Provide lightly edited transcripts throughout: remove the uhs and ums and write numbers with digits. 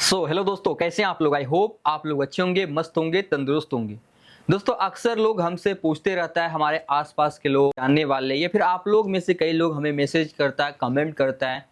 Hello दोस्तों, कैसे हैं आप लोग। आई होप आप लोग अच्छे होंगे, मस्त होंगे, तंदुरुस्त होंगे। दोस्तों, अक्सर लोग हमसे पूछते रहता है, हमारे आसपास के लोग, जानने वाले या फिर आप लोग में से कई लोग हमें मैसेज करता है, कमेंट करता है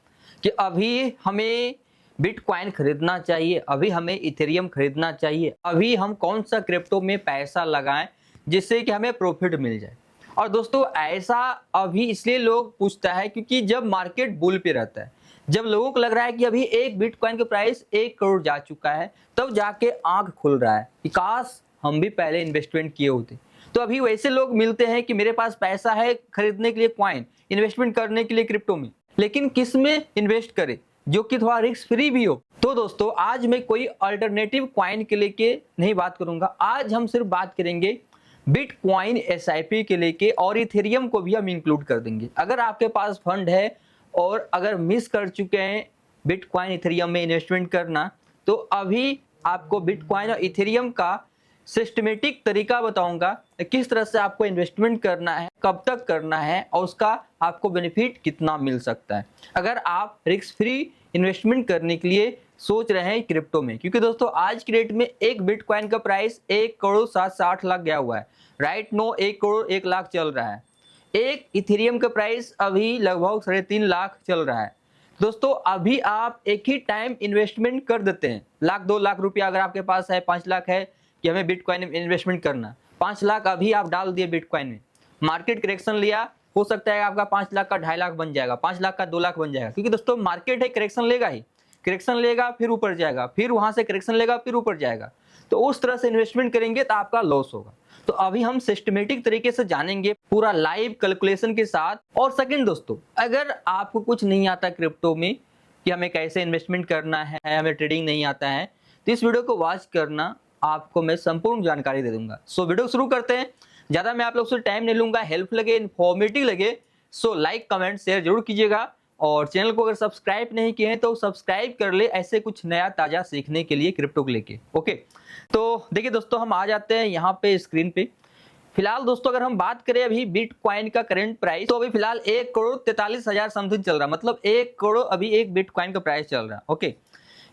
कि अभी हमें बिटकॉइन खरीदना चाहिए, अभी हमें इथेरियम खरीदना चाहिए, अभी हम कौन सा क्रिप्टो में पैसा लगाएं जिससे कि हमें प्रॉफिट मिल जाए। और दोस्तों, ऐसा अभी इसलिए लोग पूछता है क्योंकि जब मार्केट बुल पे रहता है, जब लोगों को लग रहा है कि अभी एक बिटकॉइन का प्राइस 1 करोड़ जा चुका है, तब जाके आंख खुल रहा है कि काश हम भी पहले इन्वेस्टमेंट किए होते। तो अभी वैसे लोग मिलते हैं कि मेरे पास पैसा है खरीदने के लिए कॉइन, इन्वेस्टमेंट करने के लिए क्रिप्टो में, लेकिन किस में इन्वेस्ट करें जो कि थोड़ा रिस्क फ्री भी हो। तो दोस्तों, आज मैं कोई अल्टरनेटिव कॉइन के लेके नहीं बात करूंगा, आज हम सिर्फ बात करेंगे बिटकॉइन एसआईपी के लेके, और इथेरियम को भी हम इंक्लूड कर देंगे। अगर आपके पास फंड है और अगर मिस कर चुके हैं बिटकॉइन इथेरियम में इन्वेस्टमेंट करना, तो अभी आपको बिटकॉइन और इथेरियम का सिस्टमेटिक तरीका बताऊंगा, किस तरह से आपको इन्वेस्टमेंट करना है, कब तक करना है और उसका आपको बेनिफिट कितना मिल सकता है अगर आप रिस्क फ्री इन्वेस्टमेंट करने के लिए सोच रहे हैं क्रिप्टो में। क्योंकि दोस्तों, आज की डेट में एक बिटकॉइन का प्राइस 1 करोड़ 7 से 8 लाख गया हुआ है। राइट नो 1 करोड़ 1 लाख चल रहा है। एक इथेरियम का प्राइस अभी लगभग 3.5 लाख चल रहा है। दोस्तों, अभी आप एक ही टाइम इन्वेस्टमेंट कर देते हैं, 1-2 लाख रुपया अगर आपके पास है, 5 लाख है कि हमें बिटकॉइन में इन्वेस्टमेंट करना, 5 लाख अभी आप डाल दिए बिटकॉइन में, मार्केट करेक्शन लिया, हो सकता है आपका 5 लाख का 2.5 लाख बन जाएगा, 5 लाख का 2 लाख बन जाएगा। क्योंकि दोस्तों, मार्केट है, करेक्शन लेगा ही, करेक्शन लेगा फिर ऊपर जाएगा, फिर वहां से करेक्शन लेगा फिर ऊपर जाएगा। तो उस तरह से इन्वेस्टमेंट करेंगे तो आपका लॉस होगा। तो अभी हम सिस्टमेटिक तरीके से जानेंगे पूरा लाइव कैलकुलेशन के साथ। और सेकंड दोस्तों, अगर आपको कुछ नहीं आता क्रिप्टो में कि हमें कैसे इन्वेस्टमेंट करना है, हमें ट्रेडिंग नहीं आता है, तो इस वीडियो को वॉच करना, आपको मैं संपूर्ण जानकारी दे दूंगा। वीडियो शुरू करते हैं। ज्यादा मैं आप लोग से टाइम नहीं लूंगा, हेल्प लगे, इन्फॉर्मेटिव लगे, लाइक कमेंट शेयर जरूर कीजिएगा। और चैनल को अगर सब्सक्राइब नहीं किए हैं तो सब्सक्राइब कर ले, ऐसे कुछ नया ताजा सीखने के लिए क्रिप्टो को लेके। ओके, तो देखिए दोस्तों, हम आ जाते हैं यहाँ पे स्क्रीन पे। फिलहाल दोस्तों, अगर हम बात करें अभी बिटकॉइन का करंट प्राइस, तो अभी फिलहाल 1 करोड़ 43 हजार समथिंग चल रहा है, मतलब 1 करोड़ अभी एक बिटकॉइन का प्राइस चल रहा है। ओके,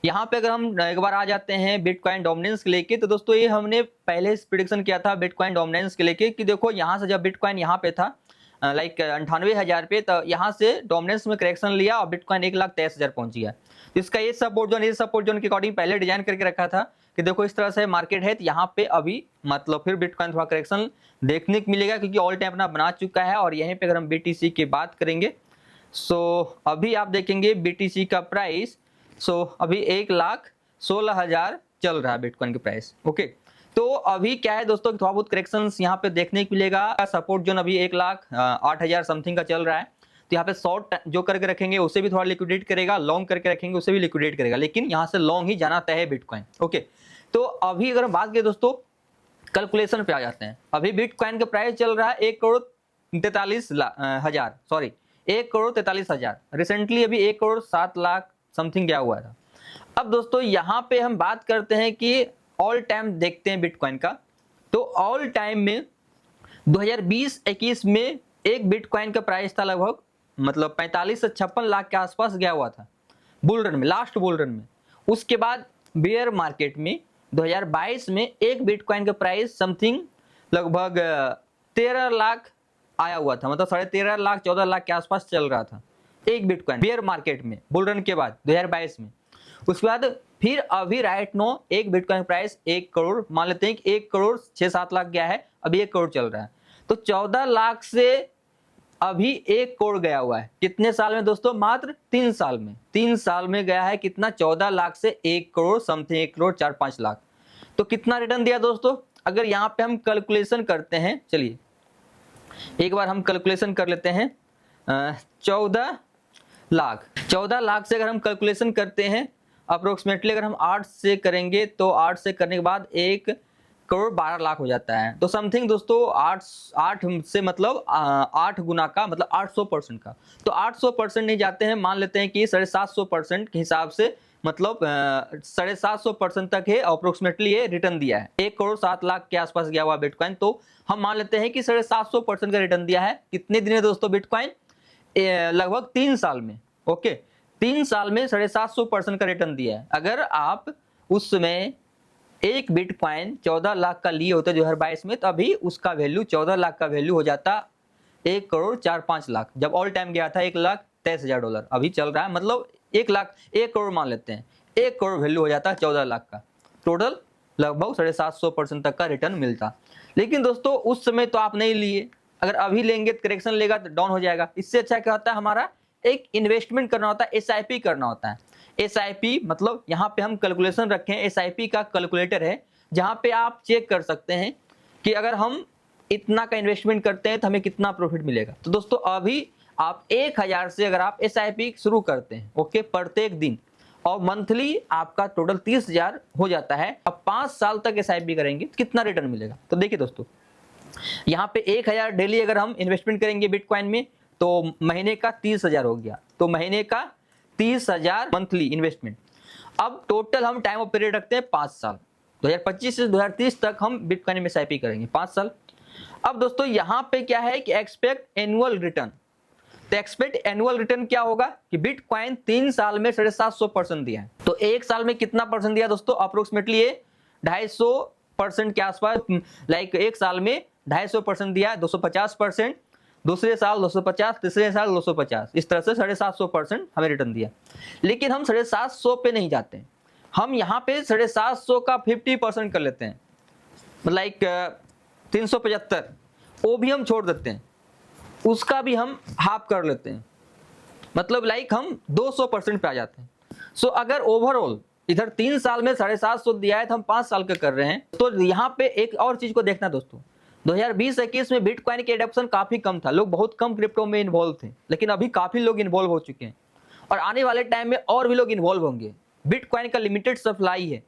यहाँ पे अगर हम एक बार आ जाते हैं बिटकॉइन डोमिनेंस के लेके, तो दोस्तों ये हमने पहले प्रेडिक्शन किया था बिटकॉइन डोमिनेंस के लेके कि देखो यहाँ से जब बिटकॉइन यहाँ पे था लाइक 98,000 पे, तो यहाँ से डोमिनेंस में करेक्शन लिया और बिटकॉइन 1,23,000 पहुंच गया। इसका ये सपोर्ट जोन के अकॉर्डिंग पहले डिजाइन करके रखा था कि देखो इस तरह से मार्केट है, तो यहाँ पे अभी मतलब फिर बिटकॉइन थोड़ा करेक्शन देखने को मिलेगा क्योंकि ऑल टाइम अपना बना चुका है। और यहीं पे अगर हम बीटीसी की बात करेंगे, अभी आप देखेंगे बीटीसी का प्राइस अभी 1,16,000 चल रहा है बिटकॉइन के प्राइस। ओके, तो अभी क्या है दोस्तों, थोड़ा बहुत करेक्शंस यहाँ पे देखने को मिलेगा। सपोर्ट जोन अभी 1,08,000 समथिंग का चल रहा है, तो यहाँ पे शॉर्ट जो करके रखेंगे उसे भी थोड़ा लिक्विडेट करेगा, लॉन्ग करके रखेंगे उसे भी लिक्विडेट करेगा, लेकिन यहाँ से लॉन्ग ही जाना तय है बिटकॉइन। ओके, तो अभी अगर बात करें दोस्तों, कैलकुलेशन पे आ जाते हैं। अभी बिटकॉइन का प्राइस चल रहा है 1,43,000 सॉरी 1,43,000। रिसेंटली अभी 1,07,00,000 समथिंग गया हुआ था। अब दोस्तों, यहाँ पे हम बात करते हैं कि ऑल टाइम देखते हैं बिटकॉइन का, तो ऑल टाइम में 2020-21 में एक बिटकॉइन का प्राइस था लगभग मतलब 45 से 56 लाख के आसपास गया हुआ था बुल रन में, लास्ट बुल रन में। उसके बाद बेयर मार्केट में 2022 में एक बिटकॉइन का प्राइस समथिंग लगभग 13 लाख आया हुआ था, मतलब 13.5 लाख 14 लाख के आसपास चल रहा था एक बिटकॉइन बेयर मार्केट में बुल रन के बाद 2022 में। उसके बाद फिर अभी राइट नो एक बिटकॉइन प्राइस 1 करोड़, मान लेते हैं कि 1 करोड़ 6-7 लाख गया है, अभी 1 करोड़ चल रहा है। तो 14 लाख से अभी 1 करोड़ गया हुआ है। कितने साल में दोस्तों? मात्र 3 साल में। 3 साल में गया है कितना? 14 लाख से 1 करोड़ समथिंग, 1 करोड़ 4-5 लाख। तो कितना रिटर्न दिया दोस्तों? अगर यहाँ पे हम कैलकुलेशन करते हैं, चलिए एक बार हम कैलकुलेशन कर लेते हैं। 14 लाख से अगर हम कैलकुलेशन करते हैं अप्रोक्सीमेटली, अगर हम 8 से करेंगे तो 8 से करने के बाद 1 करोड़ 12 लाख हो जाता है। तो समथिंग दोस्तों 8 से मतलब 8 गुना का मतलब 800% का। तो 800% नहीं जाते हैं, मान लेते हैं कि 750% के हिसाब से मतलब 750% तक है अप्रोक्सीमेटली ये रिटर्न दिया है। 1 करोड़ 7 लाख के आसपास गया हुआ बिटकॉइन, तो हम मान लेते हैं कि 750% का रिटर्न दिया है। कितने दिन है दोस्तों बिटकॉइन? लगभग 3 साल में। ओके, 3 साल में 750% का रिटर्न दिया है। अगर आप उस समय एक बिटकॉइन 14 लाख का लिए होते 2022 में, तो अभी उसका वैल्यू 14 लाख का वैल्यू हो जाता 1 करोड़ 4-5 लाख। जब ऑल टाइम गया था $1,23,000, अभी चल रहा है मतलब 1 करोड़ मान लेते हैं, 1 करोड़ वैल्यू हो जाता 14 लाख का। टोटल लगभग 750% तक का रिटर्न मिलता। लेकिन दोस्तों उस समय तो आप नहीं लिए, अगर अभी लेंगे तो करेक्शन लेगा तो डाउन हो जाएगा। इससे अच्छा क्या होता है, हमारा एक इन्वेस्टमेंट करना होता है, SIP करना होता है। SIP मतलब यहाँ पे हम कैलकुलेशन रखें, SIP का कैलकुलेटर है जहाँ पे आप चेक कर सकते हैं कि अगर हम इतना का इन्वेस्टमेंट करते हैं तो हमें कितना प्रॉफिट मिलेगा। तो दोस्तों अभी आप 1000 से अगर आप SIP शुरू करते हैं, ओके, प्रत्येक दिन, और मंथली आपका टोटल 30,000 हो जाता है। अब 5 साल तक SIP करेंगे कितना रिटर्न मिलेगा। तो देखिए दोस्तों, यहाँ पे 1000 डेली अगर हम इन्वेस्टमेंट करेंगे बिटकॉइन में तो महीने का 30,000 हो गया, तो महीने का 30,000 मंथली इन्वेस्टमेंट। अब टोटल हम टाइम ऑफ पीरियड रखते हैं 5 साल, 2025 से 2030 तक हम बिटकॉइन में SIP करेंगे 5 साल। अब दोस्तों यहाँ पे क्या है कि एक्सपेक्ट एनुअल रिटर्न। तो एक्सपेक्ट एनुअल रिटर्न क्या होगा कि बिटकॉइन 3 साल में 750% दिया है, तो 1 साल में कितना परसेंट दिया दोस्तों, अप्रोक्सीमेटली ये 250% के आसपास, लाइक 1 साल में 250% दिया है, 250%, दूसरे साल 250, तीसरे साल 250, इस तरह से 750% हमें रिटर्न दिया। लेकिन हम 750 पे नहीं जाते हैं, हम यहाँ पे 750 का 50% कर लेते हैं, लाइक 375, वो भी हम छोड़ देते हैं, उसका भी हम हाफ कर लेते हैं, मतलब लाइक हम 200% पे आ जाते हैं। सो अगर ओवरऑल इधर 3 साल में 750 दिया है तो हम 5 साल का कर रहे हैं। तो यहाँ पे एक और चीज को देखना दोस्तों, 2020-21 में बिटकॉइन के एडॉप्शन काफी कम था, लोग बहुत कम क्रिप्टो में इन्वॉल्व थे, लेकिन अभी काफी लोग इन्वॉल्व हो चुके हैं और आने वाले टाइम में और भी लोग इन्वॉल्व होंगे। बिटकॉइन का लिमिटेड सप्लाई है,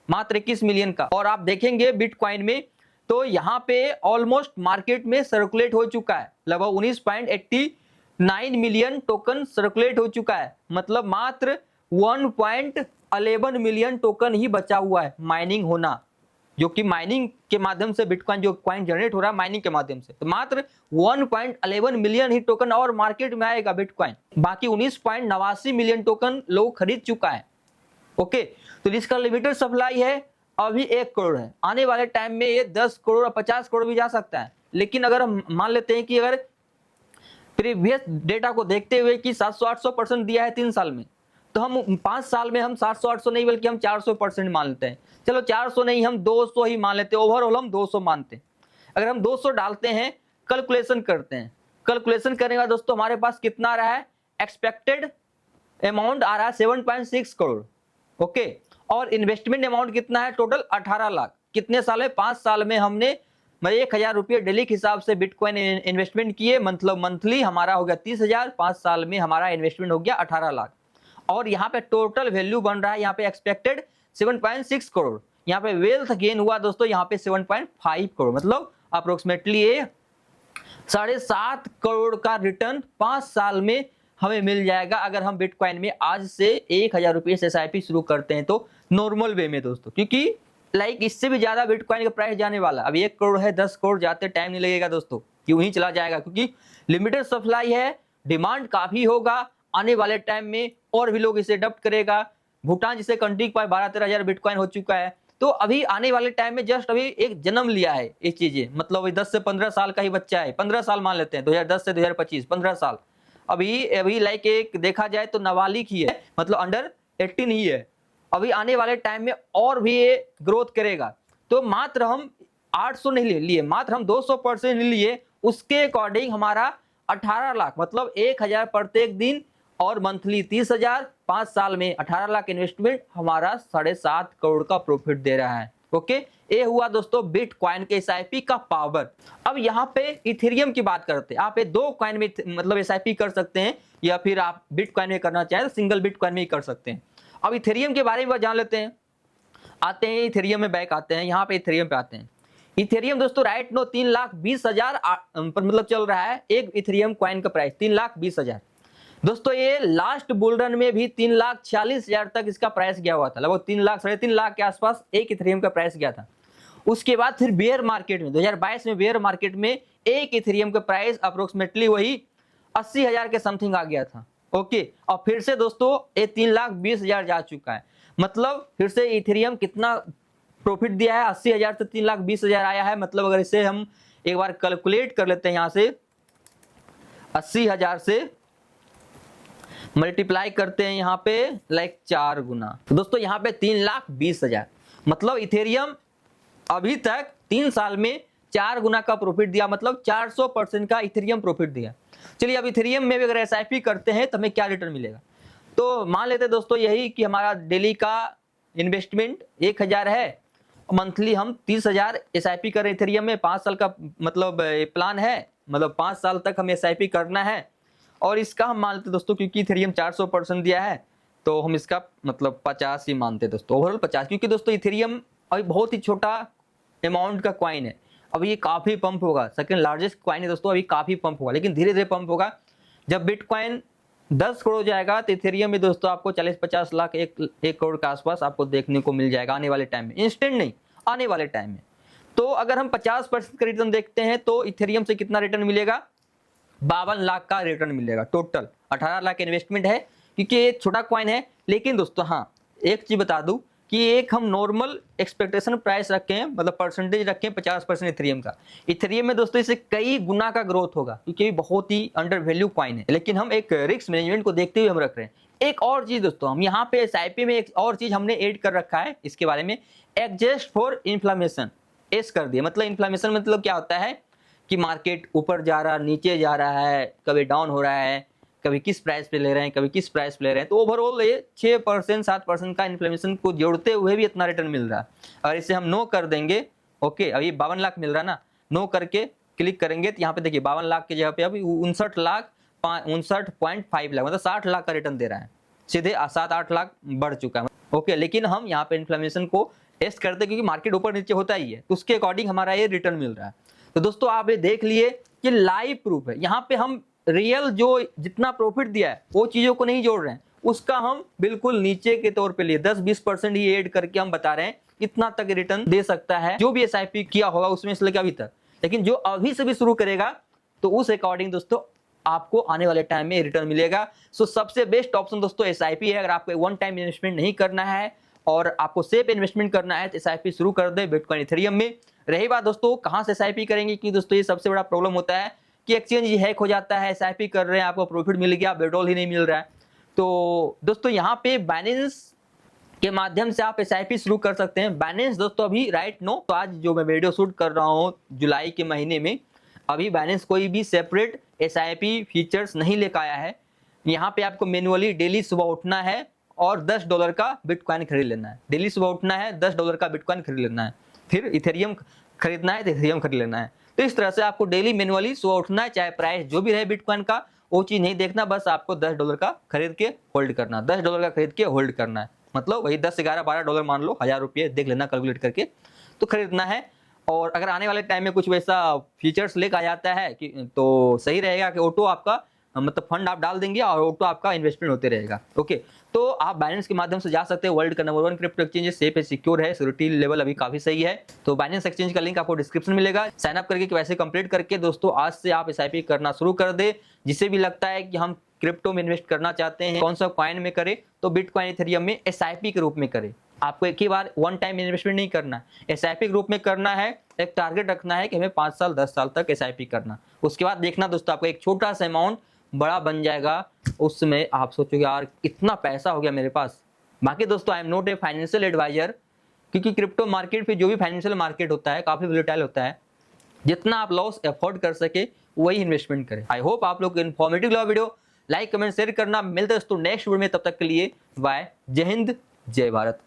मात्र 21 मिलियन का, और आप देखेंगे बिटकॉइन में तो यहाँ पे ऑलमोस्ट मार्केट में सर्कुलेट हो चुका है, लगभग 19.89 मिलियन टोकन सर्कुलेट हो चुका है, मतलब मात्र 1.11 मिलियन टोकन ही बचा हुआ है माइनिंग होना, जो कि माइनिंग के माध्यम से बिटकॉइन जो कॉइन जनरेट हो रहा है माइनिंग के माध्यम से, तो मात्र 1.11 मिलियन ही टोकन और मार्केट में आएगा बिटकॉइन, बाकी 19.89 मिलियन टोकन लोग खरीद चुका है। ओके, तो इसका लिमिटेड सप्लाई है, अभी 1 करोड़ है, आने वाले टाइम में ये 10 करोड़ और 50 करोड़ भी जा सकता है। लेकिन अगर हम मान लेते हैं कि अगर प्रीवियस डेटा को देखते हुए कि 700-800% दिया है 3 साल में, तो हम 5 साल में हम 700-800 नहीं बल्कि हम 400% मान लेते हैं। चलो 400 नहीं, हम 200 ही मान लेते हैं, ओवरऑल हम 200 मानते हैं। अगर हम 200 डालते हैं, कैलकुलेशन करते हैं, कैलकुलेशन करने के बाद दोस्तों हमारे पास कितना आ रहा है, एक्सपेक्टेड अमाउंट आ रहा है 7.6 करोड़। ओके, और इन्वेस्टमेंट अमाउंट कितना है, टोटल 18 लाख। कितने साल में, 5 साल में हमने 1000 रुपये डेली के हिसाब से बिटकॉइन इन्वेस्टमेंट किए, मतलब मंथली हमारा हो गया 30,000, 5 साल में हमारा इन्वेस्टमेंट हो गया 18 लाख। और यहाँ पे टोटल वैल्यू बन रहा है, यहाँ पे एक्सपेक्टेड 7.6 करोड़, यहाँ पे वेल्थ गेन हुआ दोस्तों यहाँ पे 7.5 करोड़, मतलब अप्रोक्सीमेटली ये 7.5 करोड़ का रिटर्न 5 साल में हमें मिल जाएगा अगर हम बिटकॉइन में आज से 1000 रुपये से SIP शुरू करते हैं तो नॉर्मल वे में दोस्तों, क्योंकि लाइक इससे भी ज्यादा बिटकॉइन का प्राइस जाने वाला, अब 1 करोड़ है, 10 करोड़ जाते टाइम नहीं लगेगा दोस्तों, यूं ही चला जाएगा, क्योंकि लिमिटेड सप्लाई है, डिमांड काफी होगा, आने वाले टाइम में और भी लोग इसे अडॉप्ट करेगा। भूटान जैसे कंट्री के पास 12-13 हजार बिटकॉइन हो चुका है, तो अभी आने वाले टाइम में जस्ट अभी एक जन्म लिया है ये चीजें, मतलब 10 से 15 साल का ही बच्चा है, 15 साल मान लेते हैं, 2010 से 2025 15 साल, अभी लाइक एक देखा जाए तो नाबालिग ही है, मतलब अंडर 18 ही है। अभी आने वाले टाइम में और भी ये ग्रोथ करेगा, तो मात्र हम 800 नहीं लिए, मात्र हम 200% लिए, उसके अकॉर्डिंग हमारा 18 लाख, मतलब 1000 प्रत्येक दिन और मंथली 30,000, 5 साल में 18 लाख इन्वेस्टमेंट हमारा 7.5 करोड़ का प्रॉफिट दे रहा है। ओके, ये हुआ दोस्तों बिटकॉइन के SIP का पावर। अब यहाँ पे इथेरियम की बात करते हैं, आप ये 2 कॉइन में मतलब SIP कर सकते हैं, या फिर आप बिटकॉइन में करना चाहें तो सिंगल बिटकॉइन में ही कर सकते हैं। अब इथेरियम के बारे में जान लेते हैं, आते हैं इथेरियम में बैक आते हैं, यहाँ पे इथेरियम पे आते हैं। इथेरियम दोस्तों राइट नो 3,20,000 पर मतलब चल रहा है, एक इथेरियम कॉइन का प्राइस 3,20,000 दोस्तों। ये लास्ट बुल रन में भी 3,40,000 तक इसका प्राइस गया हुआ था, लगभग 3 लाख 3.5 लाख के आसपास एक इथेरियम का प्राइस गया था। उसके बाद फिर बेयर मार्केट में 2022 में बेयर मार्केट में एक इथेरियम का प्राइस अप्रोक्सीमेटली वही 80,000 के समथिंग आ गया था। ओके, और फिर से दोस्तों ये 3,20,000 जा चुका है। मतलब फिर से इथेरियम कितना प्रॉफिट दिया है, 80,000 से 3,20,000 आया है। मतलब अगर इसे हम एक बार कैलकुलेट कर लेते हैं, यहाँ से 80,000 से मल्टीप्लाई करते हैं यहाँ पे लाइक 4 गुना, तो दोस्तों यहाँ पे 3,20,000। मतलब इथेरियम अभी तक 3 साल में 4 गुना का प्रॉफिट दिया, मतलब 400% का इथेरियम प्रॉफिट दिया। चलिए अब इथेरियम में भी अगर एसआईपी करते हैं तो हमें क्या रिटर्न मिलेगा, तो मान लेते हैं दोस्तों यही कि हमारा डेली का इन्वेस्टमेंट 1,000 है, मंथली हम 30,000 एसआईपी कर रहे हैं इथेरियम में। 5 साल का मतलब प्लान है, मतलब 5 साल तक हमें एसआईपी करना है। और इसका हम मानते दोस्तों, क्योंकि इथेरियम 400% दिया है तो हम इसका मतलब 50 ही मानते दोस्तों, ओवरऑल 50। क्योंकि दोस्तों इथेरियम अभी बहुत ही छोटा अमाउंट का कॉइन है, अभी ये काफी पंप होगा, सेकंड लार्जेस्ट कॉइन है दोस्तों, अभी काफी पंप होगा, लेकिन धीरे धीरे पंप होगा। जब बिटकॉइन 10 करोड़ जाएगा तो इथेरियम में दोस्तों आपको 40-50 लाख, 1 करोड़ के आसपास आपको देखने को मिल जाएगा आने वाले टाइम में, इंस्टेंट नहीं, आने वाले टाइम में। तो अगर हम 50% का रिटर्न देखते हैं तो इथेरियम से कितना रिटर्न मिलेगा, 52 लाख का रिटर्न मिलेगा टोटल। 18 लाख इन्वेस्टमेंट है, क्योंकि ये छोटा कॉइन है। लेकिन दोस्तों हाँ, एक चीज बता दूं कि एक हम नॉर्मल एक्सपेक्टेशन प्राइस रखें, मतलब परसेंटेज रखें 50% इथेरियम का। इथेरियम में दोस्तों इससे कई गुना का ग्रोथ होगा, क्योंकि ये बहुत ही अंडर वैल्यू कॉइन है। लेकिन हम एक रिस्क मैनेजमेंट को देखते हुए हम रख रहे हैं। एक और चीज दोस्तों, हम यहाँ पे एसआईपी में एक और चीज हमने ऐड कर रखा है, इसके बारे में एडजस्ट फॉर इन्फ्लेमेशन एस कर दिया। मतलब इन्फ्लेमेशन मतलब क्या होता है कि मार्केट ऊपर जा रहा, नीचे जा रहा है, कभी डाउन हो रहा है, कभी किस प्राइस पे ले रहे हैं, कभी किस प्राइस पे ले रहे हैं। तो ओवरऑल ये 6% 7% का इन्फ्लेमेशन को जोड़ते हुए भी इतना रिटर्न मिल रहा है। अगर इसे हम नो कर देंगे, ओके, अभी 52 लाख मिल रहा है ना, नो करके क्लिक करेंगे तो यहाँ पे देखिए 52 लाख की जगह पे अभी 59.5 लाख, मतलब 60 लाख का रिटर्न दे रहा है, सीधे 7-8 लाख बढ़ चुका है। ओके, लेकिन हम यहाँ पे इन्फ्लेमेशन को टेस्ट करते हैं, क्योंकि मार्केट ऊपर नीचे होता ही है, तो उसके अकॉर्डिंग हमारा ये रिटर्न मिल रहा है। तो दोस्तों आप ये देख लिए कि लाइव प्रूफ है। यहाँ पे हम रियल जो जितना प्रॉफिट दिया है वो चीजों को नहीं जोड़ रहे हैं, उसका हम बिल्कुल नीचे के तौर पे लिए 10-20% ही ऐड करके हम बता रहे हैं इतना तक रिटर्न दे सकता है जो भी एसआईपी किया होगा उसमें से लेकर अभी तक। लेकिन जो अभी से भी शुरू करेगा तो उस अकॉर्डिंग दोस्तों आपको आने वाले टाइम में रिटर्न मिलेगा। सो सबसे बेस्ट ऑप्शन दोस्तों एसआईपी है। अगर आपको वन टाइम इन्वेस्टमेंट नहीं करना है और आपको सेफ इन्वेस्टमेंट करना है तो एसआईपी शुरू कर दे बिटकॉइन इथेरियम में। रही बात दोस्तों कहां से एसआईपी करेंगे, कि दोस्तों ये सबसे बड़ा प्रॉब्लम होता है कि एक्सचेंज हैक हो जाता है, एसआईपी कर रहे हैं, आपको प्रॉफिट मिल गया, विड्रॉल ही नहीं मिल रहा है। तो दोस्तों यहाँ पे बाइनेंस के माध्यम से आप एसआईपी शुरू कर सकते हैं। बाइनेंस दोस्तों अभी राइट नो, तो आज जो मैं वीडियो शूट कर रहा हूँ जुलाई के महीने में, अभी बाइनेंस कोई भी सेपरेट एसआईपी फीचर्स नहीं लेकर आया है। यहाँ पे आपको मैनुअली डेली सुबह उठना है और $10 का बिटकॉइन खरीद लेना है। डेली सुबह उठना है, $10 का बिटकॉइन खरीद लेना है, फिर इथेरियम खरीदना है तो इथेरियम खरीद लेना है। तो इस तरह से आपको डेली मैनुअली सुबह उठना है, चाहे प्राइस जो भी रहे बिटकॉइन का वो चीज नहीं देखना, बस आपको $10 का खरीद के होल्ड करना, $10 का खरीद के होल्ड करना है। मतलब वही 10, 11, $12 मान लो, 1000 रुपये देख लेना कैलकुलेट करके, तो खरीदना है। और अगर आने वाले टाइम में कुछ वैसा फीचर्स लेकर आ जाता है कि तो सही रहेगा कि ऑटो आपका मतलब फंड आप डाल देंगे और ऑटो आपका इन्वेस्टमेंट होते रहेगा। ओके, तो आप बाइनेंस के माध्यम से जा सकते हैं। वर्ल्ड का नंबर 1 क्रिप्टो एक्सचेंज है, सेफ है, सिक्योर है, सिक्योरिटी लेवल अभी काफी सही है। तो बाइनेंस एक्सचेंज का लिंक आपको डिस्क्रिप्शन में मिलेगा। साइन अप करके वैसे कंप्लीट करके दोस्तों आज से आप एसआईपी करना शुरू कर दे। जिसे भी लगता है कि हम क्रिप्टो में इन्वेस्ट करना चाहते हैं, कौन सा कॉइन में करें, तो बिटकॉइन इथेरियम में एसआईपी के रूप में करें। आपको एक ही बार वन टाइम इन्वेस्टमेंट नहीं करना, एसआईपी के रूप में करना है। एक टारगेट रखना है कि हमें 5 साल 10 साल तक एसआईपी करना। उसके बाद देखना दोस्तों आपको एक छोटा सा अमाउंट बड़ा बन जाएगा, उस समय आप सोचोगे यार इतना पैसा हो गया मेरे पास। बाकी दोस्तों I am not a financial advisor, क्योंकि क्रिप्टो मार्केट पे जो भी फाइनेंशियल मार्केट होता है काफी वोलेटाइल होता है। जितना आप लॉस अफोर्ड कर सके वही इन्वेस्टमेंट करें। आई होप आप लोग इन्फॉर्मेटिव लगा वीडियो, लाइक कमेंट शेयर करना। मिलते हैं दोस्तों नेक्स्ट वीडियो में, तब तक के लिए बाय, जय हिंद, जय भारत।